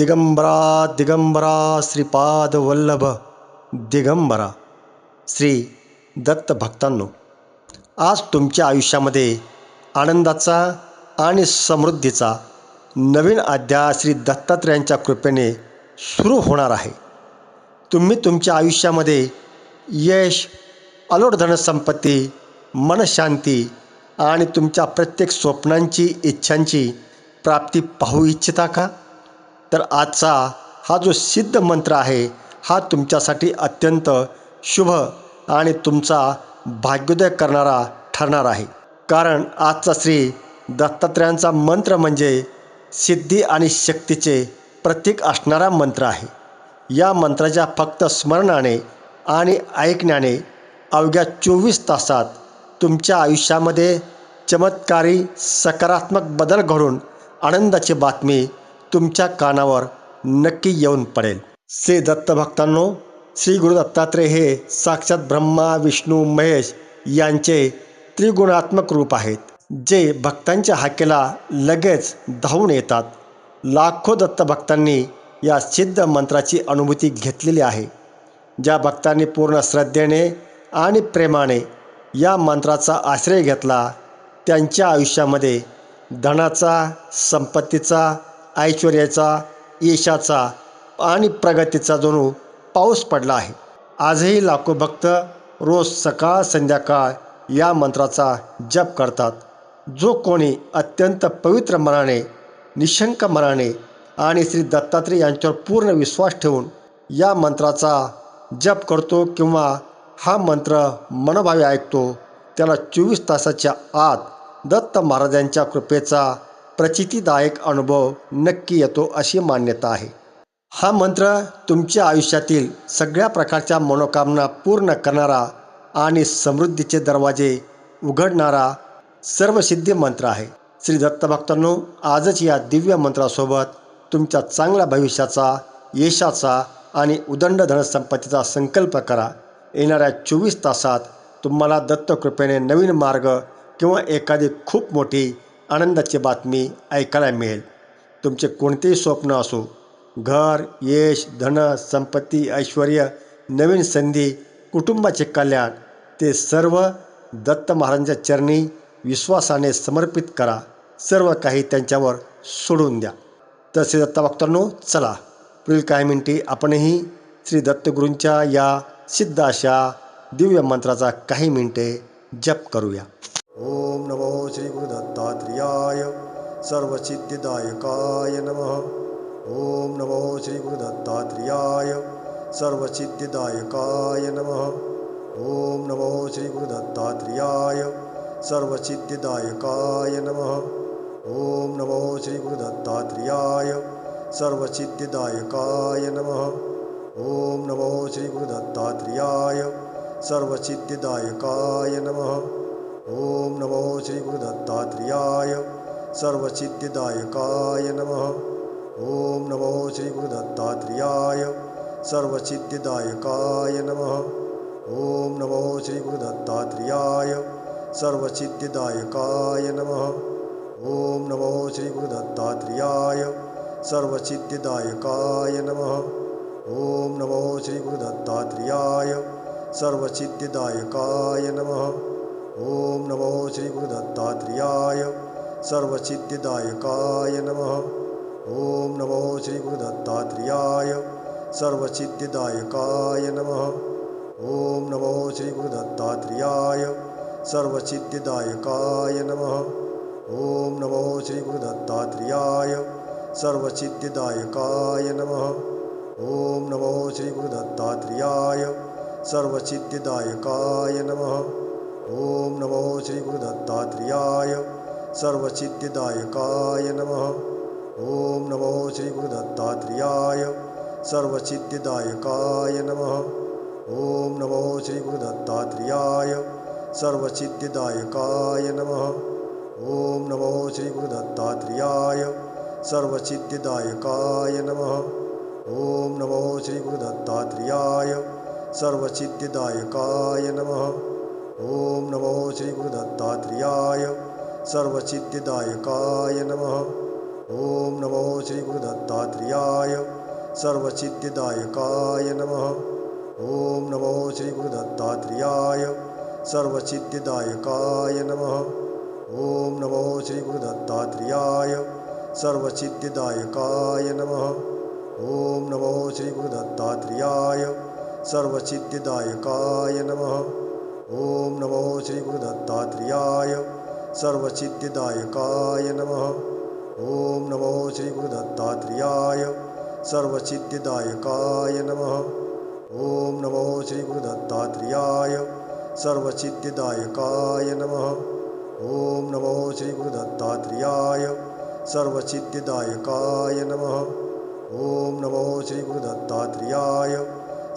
दिगंबरा दिगंबरा श्रीपाद वल्लभ दिगंबरा. श्री दत्त भक्तांनो, आज तुमच्या आयुष्यामध्ये आनंदाचा आणि समृद्धीचा नवीन अध्याय श्री दत्तात्रेयांच्या कृपेने सुरू होणार आहे. तुम्ही तुमच्या आयुष्यामध्ये यश, अलोट धनसंपत्ती, मनशांती आणि तुमच्या प्रत्येक स्वप्नांची, इच्छांची प्राप्ती पाहू इच्छिता का? तर आजचा हा जो सिद्ध मंत्र आहे, हा तुमच्यासाठी अत्यंत शुभ आणि तुमचा भाग्योदय करणारा ठरणार आहे. कारण आजचा श्री दत्तात्रेयांचा मंत्र म्हणजे सिद्धी आणि शक्तीचे प्रतीक असणारा मंत्र आहे. या मंत्राच्या फक्त स्मरणाने आणि ऐकण्याने अवघ्या 24 तासात तुमच्या आयुष्यामध्ये चमत्कारी सकारात्मक बदल घडून आनंदाची बातमी तुमच्या कानावर नक्की येऊन पडेल. श्री दत्त भक्तांनो, श्री गुरु दत्तात्रेय हे साक्षात ब्रह्मा, विष्णू, महेश यांचे त्रिगुणात्मक रूप आहेत, जे भक्तांच्या हाकेला लगेच धावून येतात. लाखो दत्त भक्तांनी या सिद्ध मंत्राची अनुभूती घेतलेली आहे. ज्या भक्तांनी पूर्ण श्रद्धेने आणि प्रेमाने या मंत्राचा आश्रय घेतला, त्यांच्या आयुष्यामध्ये धनाचा, संपत्तीचा, ऐश्वर्याचा, यशाचा आणि प्रगतीचा जणू पाऊस पडला आहे. आजही लाखो भक्त रोज सकाळ संध्याकाळ या मंत्राचा जप करतात. जो कोणी अत्यंत पवित्र मनाने, निशंक मनाने आणि श्री दत्तात्रेय यांच्यावर पूर्ण विश्वास ठेवून या मंत्राचा जप करतो किंवा हा मंत्र मनोभावे ऐकतो, त्याला 24 तासाच्या आत दत्त महाराजांच्या कृपेचा प्रचितीदायक अनुभव नक्की येतो अशी मान्यता आहे. हा मंत्र तुमच्या आयुष्यातील सगळ्या प्रकारच्या मनोकामना पूर्ण करणारा आणि समृद्धीचे दरवाजे उघडणारा सर्वसिद्धी मंत्र आहे. श्री दत्त भक्तांनो, आजच या दिव्य मंत्रासोबत तुमच्या चांगल्या भविष्याचा, यशाचा आणि उदंड धनसंपत्तीचा संकल्प करा. येणाऱ्या 24 तासात तुम्हाला दत्तकृपेने नवीन मार्ग किंवा एखादी खूप मोठी आनंदाची बातमी ऐकायला मिळेल. तुमचे कोणतेही स्वप्न असो, घर, यश, धन, संपत्ती, ऐश्वर, नवीन संधी, कुटुंबाचे कल्याण, ते सर्व दत्त महाराजांच्या चरणी विश्वासाने समर्पित करा. सर्व काही त्यांच्यावर सोडून द्या. तर श्री दत्त भक्तांनो, चला पुढील काही मिनिटे आपणही श्री दत्तगुरूंच्या या सिद्ध अशा दिव्य मंत्राचा काही मिनिटे जप करूया. ओम नमो श्री गुरु दत्तात्रेयाय सर्वसिद्धिदायकाय नमः. ओम नमो श्री गुरु दत्तात्रेयाय सर्वसिद्धिदायकाय नमः. ओम नमो श्री गुरु दत्तात्रेयाय सर्वसिद्धिदायकाय नमः. ओम नमो श्री गुरु दत्तात्रेयाय सर्वसिद्धिदायकाय नमः. ओम नमो श्री गुरु दत्तात्रेयाय सर्वसिद्धिदायकाय नमः. ओम नमो श्री गुरु दत्तात्रेयाय सर्वसिद्धिदायकाय नमः. ओम नमो श्री गुरु दत्तात्रेयाय सर्वसिद्धिदायकाय नमः. ओम नमो श्री गुरु दत्तात्रेयाय सर्वसिद्धिदायकाय नमः. ओम नमो श्री गुरु दत्तात्रेयाय सर्वसिद्धिदायकाय नमः. ओम नमो श्री गुरु दत्तात्रेयाय सर्वसिद्धिदायकाय नमः. ओम नमो श्री गुरु दत्तात्रेयाय सर्वसिद्धिदायकाय नमः. ओम नमो श्री गुरु दत्तात्रेयाय सर्वसिद्धिदायकाय नमः. ओम नमो श्री गुरु दत्तात्रेयाय सर्वसिद्धिदायकाय नमः. ओम नमो श्री गुरु दत्तात्रेयाय सर्वसिद्धिदायकाय नमः. ओम नमो श्री गुरु दत्तात्रेयाय सर्वसिद्धिदायकाय नमः. ओम नमो श्री गुरु दत्तात्रेयाय सर्वसिद्धिदायकाय नमः. ओम नमो श्री गुरु दत्तात्रेयाय सर्वसिद्धिदायकाय नमः. ओम नमो श्री गुरु दत्तात्रेयाय सर्वसिद्धिदायकाय नमः. ओम नमो श्री गुरु दत्तात्रेयाय सर्वसिद्धिदायकाय नमः. ओम नमो श्री गुरु दत्तात्रेयाय सर्वसिद्धिदायकाय नमः. ओम नमो श्री गुरु दत्तात्रेयाय सर्वसिद्धिदायकाय नमः. ओम नमो श्री गुरुदत्तात्रेयाय सर्वसिद्धिदायकाय नमः। ओम नमो श्री गुरुदत्तात्रेयाय सर्वसिद्धिदायकाय नमः। ओम नमो श्री गुरुदत्तात्रेयाय सर्वसिद्धिदायकाय नमः। ओम नमो श्री गुरुदत्तात्रेयाय सर्वसिद्धिदायकाय नमः। ओम नमो श्री गुरुदत्तात्रेयाय सर्वसिद्धिदायकाय नमः। ओम नमो श्री गुरुदत्तात्रेयाय सर्वसिद्धिदायकाय नमः। ओम नमो श्री गुरुदत्तात्रेयाय सर्वसिद्धिदायकाय नमः। ओम नमो श्री गुरुदत्तात्रेयाय सर्वसिद्धिदायकाय नमः। ओम नमो श्री गुरुदत्तात्रेयाय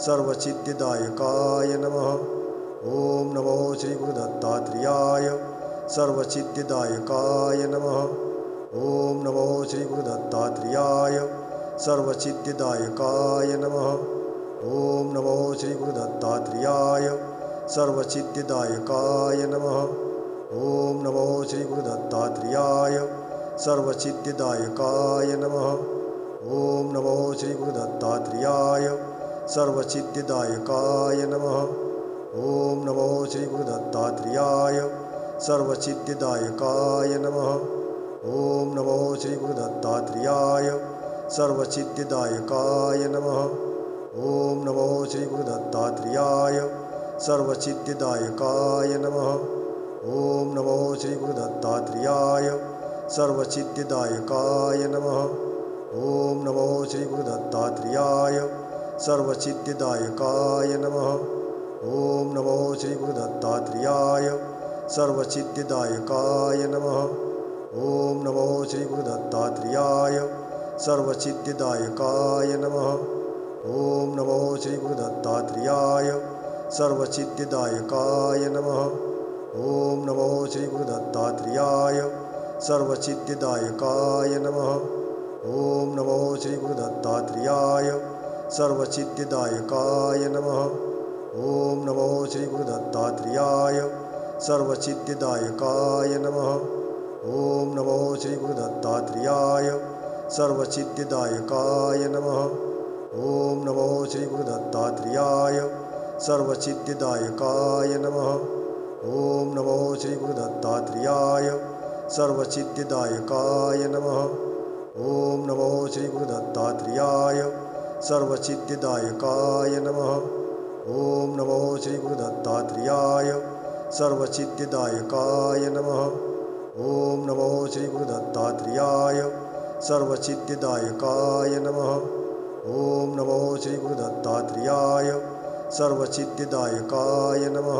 सर्वसिद्धिदायकाय नमः। ओम नमो श्री गुरुदत्तात्रेयाय सर्वसिद्धिदायकाय नमः। ओम नमो श्री गुरुदत्तात्रेयाय सर्वसिद्धिदायकाय नमः। ओम नमो श्री गुरुदत्तात्रेयाय सर्वसिद्धिदायकाय नमः। ओम नमो श्री गुरुदत्तात्रेयाय सर्वसिद्धिदायकाय नमः। ओम नमो श्री गुरुदत्तात्रेयाय सर्वसिद्धिदायकाय नमः। ओम नमो श्री गुरुदत्तात्रेयाय सर्वसिद्धिदायकाय नमः। ओम नमो श्री गुरुदत्तात्रेयाय सर्वसिद्धिदायकाय नमः। ओम नमो श्री गुरुदत्तात्रेयाय सर्वसिद्धिदायकाय नमः। ओम नमो श्री गुरुदत्तात्रेयाय सर्वसिद्धिदायकाय नमः। ओम नमो श्री गुरुदत्तात्रेयाय सर्वसिद्धिदायकाय नमः। ओम नमो श्री गुरुदत्तात्रेयाय सर्वसिद्धिदायकाय नमः। ओम नमो श्री गुरुदत्तात्रेयाय सर्वसिद्धिदायकाय नमः। ओम नमो श्री गुरुदत्तात्रेयाय सर्वसिद्धिदायकाय नमः। ओम नमो श्री गुरुदत्तात्रेयाय सर्वसिद्धिदायकाय नमः। ओम नमो श्री गुरुदत्तात्रेयाय सर्वसिद्धिदायकाय नमः। ओम नमो श्री गुरुदत्तात्रेयाय सर्वसिद्धिदायकाय नमः। ओम नमो श्री गुरुदत्तात्रेयाय सर्वसिद्धिदायकाय नमः। ओम नमो श्री गुरुदत्तात्रेयाय सर्वसिद्धिदायकाय नमः। ओम नमो श्री गुरुदत्तात्रेयाय सर्वसिद्धिदायकाय नमः। ओम नमो श्री गुरुदत्तात्रेयाय सर्वसिद्धिदायकाय नमः। ओम नमो श्री गुरुदत्तात्रेयाय सर्वसिद्धिदायकाय नमः। ओम नमो श्री गुरुदत्तात्रेयाय सर्वसिद्धिदायकाय नमः।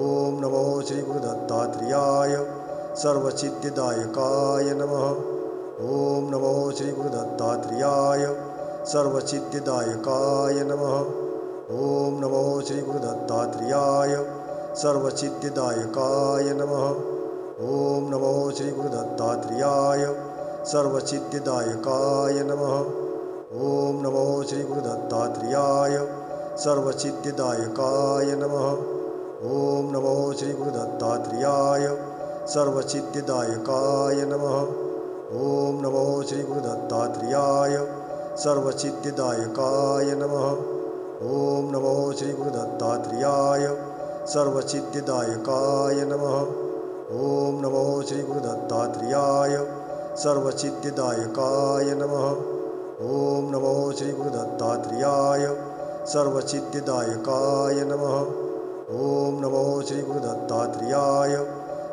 ओम नमो श्री गुरुदत्तात्रेयाय सर्वसिद्धिदायकाय नमः। ओम नमो श्री गुरुदत्तात्रेयाय सर्वसिद्धिदायकाय नमः। ओम नमो श्री गुरुदत्तात्रेयाय सर्वसिद्धिदायकाय नमः। ओम नमो श्री गुरुदत्तात्रेयाय सर्वसिद्धिदायकाय नमः। ओम नमो श्री गुरुदत्तात्रेयाय सर्वसिद्धिदायकाय नमः। ओम नमो श्री गुरुदत्तात्रेयाय सर्वसिद्धिदायकाय नमः। ओम नमो श्री गुरुदत्तात्रेयाय सर्वसिद्धिदायकाय नमः। ओम नमो श्री गुरुदत्तात्रेयाय सर्वसिद्धिदायकाय नमः। ओम नमो श्री गुरुदत्तात्रेयाय सर्वसिद्धिदायकाय नमः। ओम नमो श्री गुरुदत्तात्रेयाय सर्वसिद्धिदायकाय नमः। ओम नमो श्री गुरुदत्तात्रेयाय सर्वसिद्धिदायकाय नमः। ओम नमो श्री गुरुदत्तात्रेयाय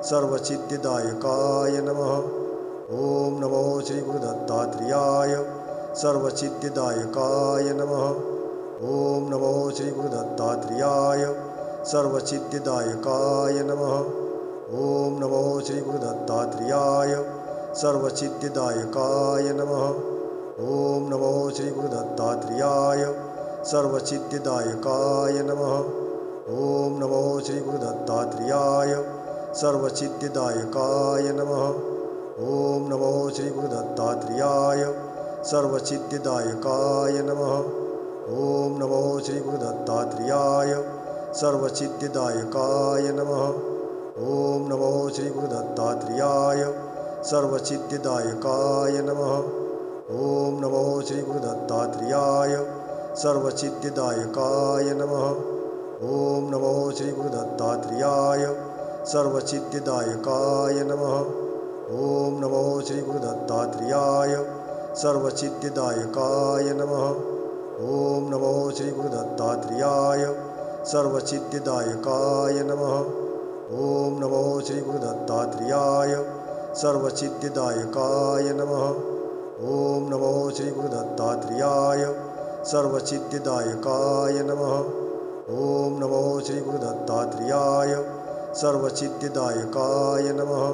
सर्वसिद्धिदायकाय नमः। ओम नमो श्री गुरुदत्तात्रेयाय सर्वसिद्धिदायकाय नमः। ओम नमो श्री गुरुदत्तात्रेयाय सर्वसिद्धिदायकाय नमः। ओम नमो श्री गुरुदत्तात्रेयाय सर्वसिद्धिदायकाय नमः। ओम नमो श्री गुरुदत्तात्रेयाय सर्वसिद्धिदायकाय नमः। ओम नमो श्री गुरुदत्तात्रेयाय सर्वसिद्धिदायकाय नमः। ओम नमो श्री गुरुदत्तात्रेयाय सर्वसिद्धिदायकाय नमः। ओम नमो श्री गुरुदत्तात्रेयाय सर्वसिद्धिदायकाय नमः। ओम नमो श्री गुरुदत्तात्रेयाय सर्वसिद्धिदायकाय नमः। ओम नमो श्री गुरुदत्तात्रेयाय सर्वसिद्धिदायकाय नमः। ओम नमो श्री गुरुदत्तात्रेयाय सर्वसिद्धिदायकाय नमः। ओम नमो श्री गुरुदत्तात्रेयाय सर्वसिद्धिदायकाय नमः। ओम नमो श्री गुरुदत्तात्रेयाय सर्वसिद्धिदायकाय नमः। ओम नमो श्री गुरुदत्तात्रेयाय सर्वसिद्धिदायकाय नमः। ओम नमो श्री गुरुदत्तात्रेयाय सर्वसिद्धिदायकाय नमः। ओम नमो श्री गुरुदत्तात्रेयाय सर्वसिद्धिदायकाय नमः।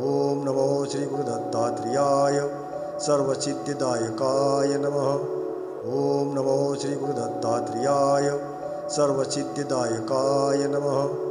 ओम नमो श्री गुरुदत्तात्रेयाय सर्वसिद्धिदायकाय नमः। ओम नमो श्री गुरुदत्तात्रेयाय सर्वसिद्धिदायकाय नमः।